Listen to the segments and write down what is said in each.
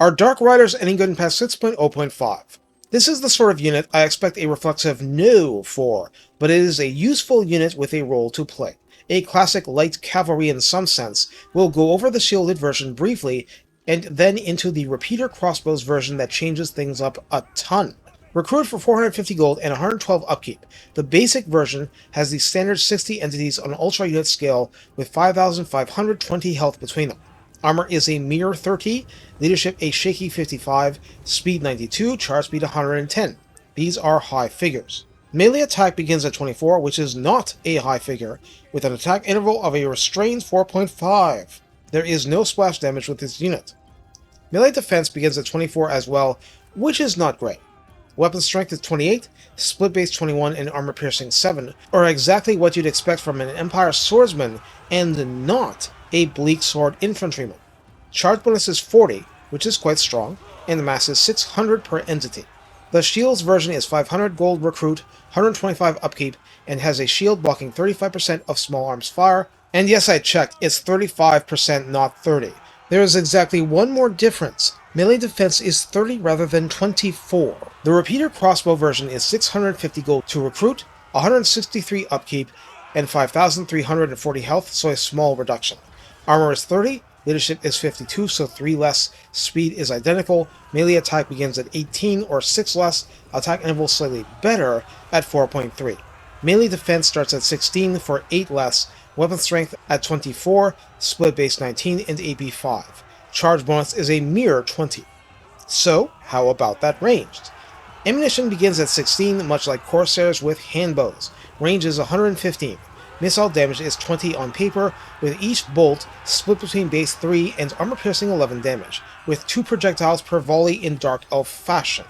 Are Dark Riders any good in patch 6.0.5? This is the sort of unit I expect a reflexive no for, but it is a useful unit with a role to play. A classic light cavalry in some sense. We'll go over the shielded version briefly, and then into the repeater crossbows version that changes things up a ton. Recruit for 450 gold and 112 upkeep. The basic version has the standard 60 entities on ultra unit scale with 5,520 health between them. Armor is a mere 30, leadership a shaky 55, speed 92, charge speed 110. These are high figures. Melee attack begins at 24, which is not a high figure, with an attack interval of a restrained 4.5. There is no splash damage with this unit. Melee defense begins at 24 as well, which is not great. Weapon strength is 28, split base 21, and armor piercing 7, are exactly what you'd expect from an Empire swordsman, and not a bleak sword infantryman. Charge bonus is 40, which is quite strong, and the mass is 600 per entity. The shields version is 500 gold recruit, 125 upkeep, and has a shield blocking 35% of small arms fire, and yes, I checked, it's 35% not 30. There is exactly one more difference. Melee defense is 30 rather than 24. The repeater crossbow version is 650 gold to recruit, 163 upkeep, and 5,340 health, so a small reduction. Armor is 30, leadership is 52, so 3 less, speed is identical, melee attack begins at 18 or 6 less, attack interval slightly better at 4.3. Melee defense starts at 16 for 8 less, weapon strength at 24, split base 19, and AP 5. Charge bonus is a mere 20. So, how about that ranged? Ammunition begins at 16, much like Corsairs with handbows. Range is 115. Missile damage is 20 on paper, with each bolt split between base 3 and armor-piercing 11 damage, with 2 projectiles per volley in Dark Elf fashion.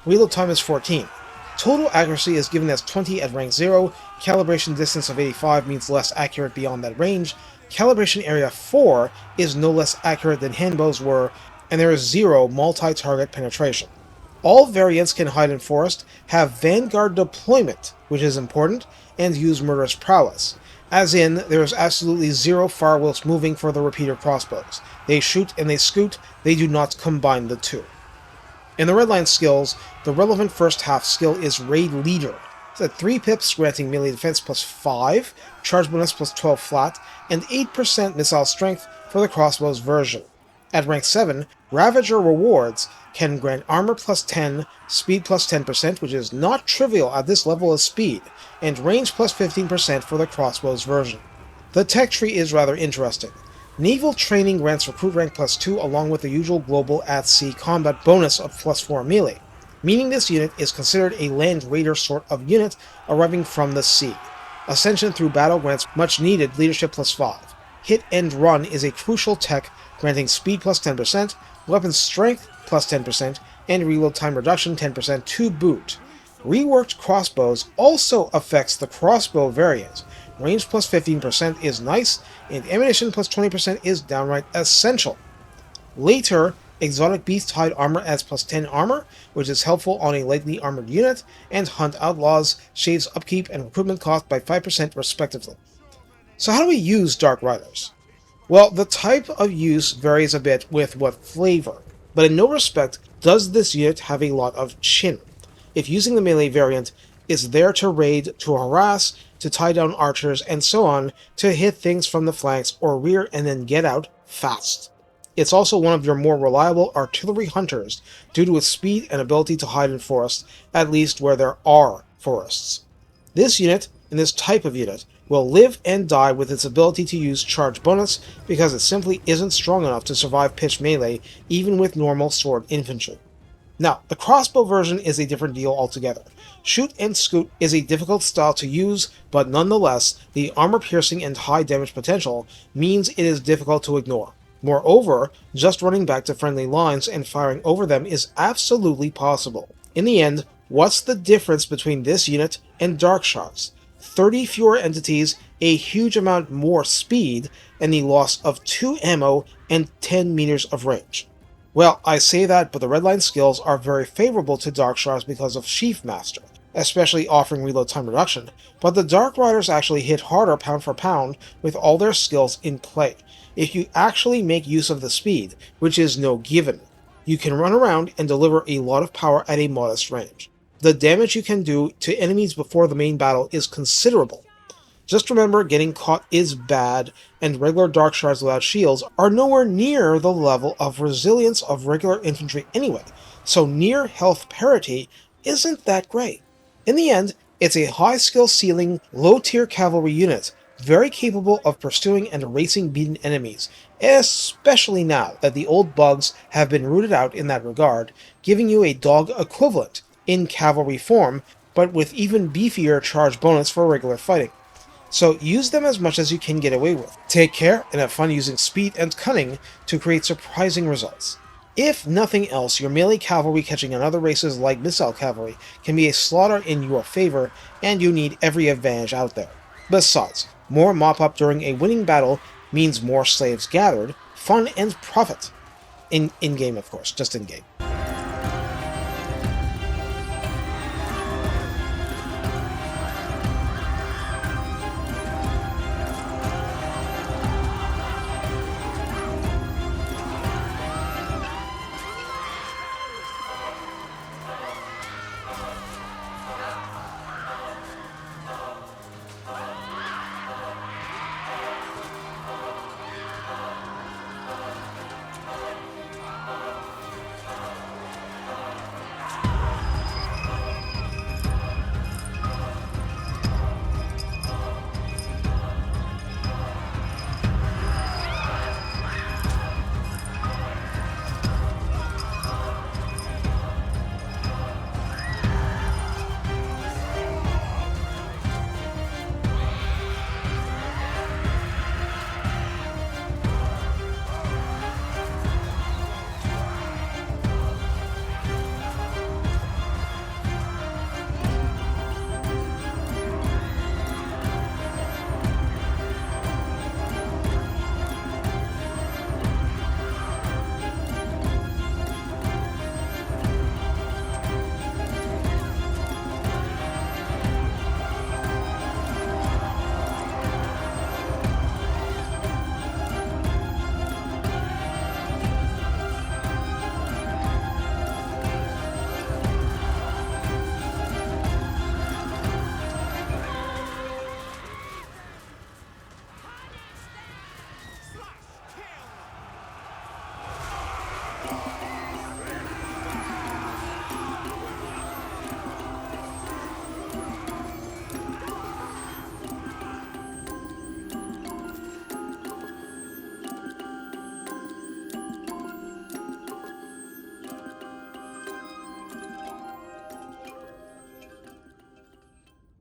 Reload time is 14. Total accuracy is given as 20 at rank 0, calibration distance of 85 means less accurate beyond that range, calibration area 4 is no less accurate than handbows were, and there is 0 multi-target penetration. All variants can hide in forest, have vanguard deployment, which is important, and use murderous prowess. As in, there is absolutely 0 fire whilst moving for the repeater crossbows. They shoot and they scoot, they do not combine the two. In the redline skills, the relevant first half skill is Raid Leader. It's at 3 pips, granting melee defense plus 5, charge bonus plus 12 flat, and 8% missile strength for the crossbows version. At rank 7, Ravager rewards can grant armor plus 10, speed plus 10%, which is not trivial at this level of speed, and range plus 15% for the crossbows version. The tech tree is rather interesting. Naval training grants recruit rank plus 2 along with the usual global at-sea combat bonus of plus 4 melee, meaning this unit is considered a land raider sort of unit arriving from the sea. Ascension through battle grants much needed leadership plus 5. Hit and run is a crucial tech granting speed plus 10%, weapon strength plus 10%, and reload time reduction 10% to boot. Reworked crossbows also affects the crossbow variant. Range plus 15% is nice, and ammunition plus 20% is downright essential. Later, Exotic Beast Hide Armor adds plus 10 armor, which is helpful on a lightly armored unit, and Hunt Outlaws shaves upkeep and recruitment cost by 5% respectively. So how do we use Dark Riders? Well, the type of use varies a bit with what flavor, but in no respect does this unit have a lot of chin. If using the melee variant, it's there to raid, to harass, to tie down archers, and so on, to hit things from the flanks or rear and then get out fast. It's also one of your more reliable artillery hunters, due to its speed and ability to hide in forests, at least where there are forests. This unit, and this type of unit, will live and die with its ability to use charge bonus, because it simply isn't strong enough to survive pitch melee, even with normal sword infantry. Now, the crossbow version is a different deal altogether. Shoot and scoot is a difficult style to use, but nonetheless, the armor piercing and high damage potential means it is difficult to ignore. Moreover, just running back to friendly lines and firing over them is absolutely possible. In the end, what's the difference between this unit and Darkshards? 30 fewer entities, a huge amount more speed, and the loss of 2 ammo and 10 meters of range. Well, I say that, but the redline skills are very favorable to Darkshards because of Sheaf Master, especially offering reload time reduction, but the Dark Riders actually hit harder pound for pound with all their skills in play, if you actually make use of the speed, which is no given. You can run around and deliver a lot of power at a modest range. The damage you can do to enemies before the main battle is considerable. Just remember, getting caught is bad, and regular Darkshards without shields are nowhere near the level of resilience of regular infantry anyway, so near health parity isn't that great. In the end, it's a high skill ceiling, low tier cavalry unit, very capable of pursuing and erasing beaten enemies, especially now that the old bugs have been rooted out in that regard, giving you a dog equivalent in cavalry form, but with even beefier charge bonus for regular fighting. So use them as much as you can get away with. Take care and have fun using speed and cunning to create surprising results. If nothing else, your melee cavalry catching on other races like missile cavalry can be a slaughter in your favor, and you need every advantage out there. Besides, more mop-up during a winning battle means more slaves gathered, fun and profit. In-game, of course, just in-game.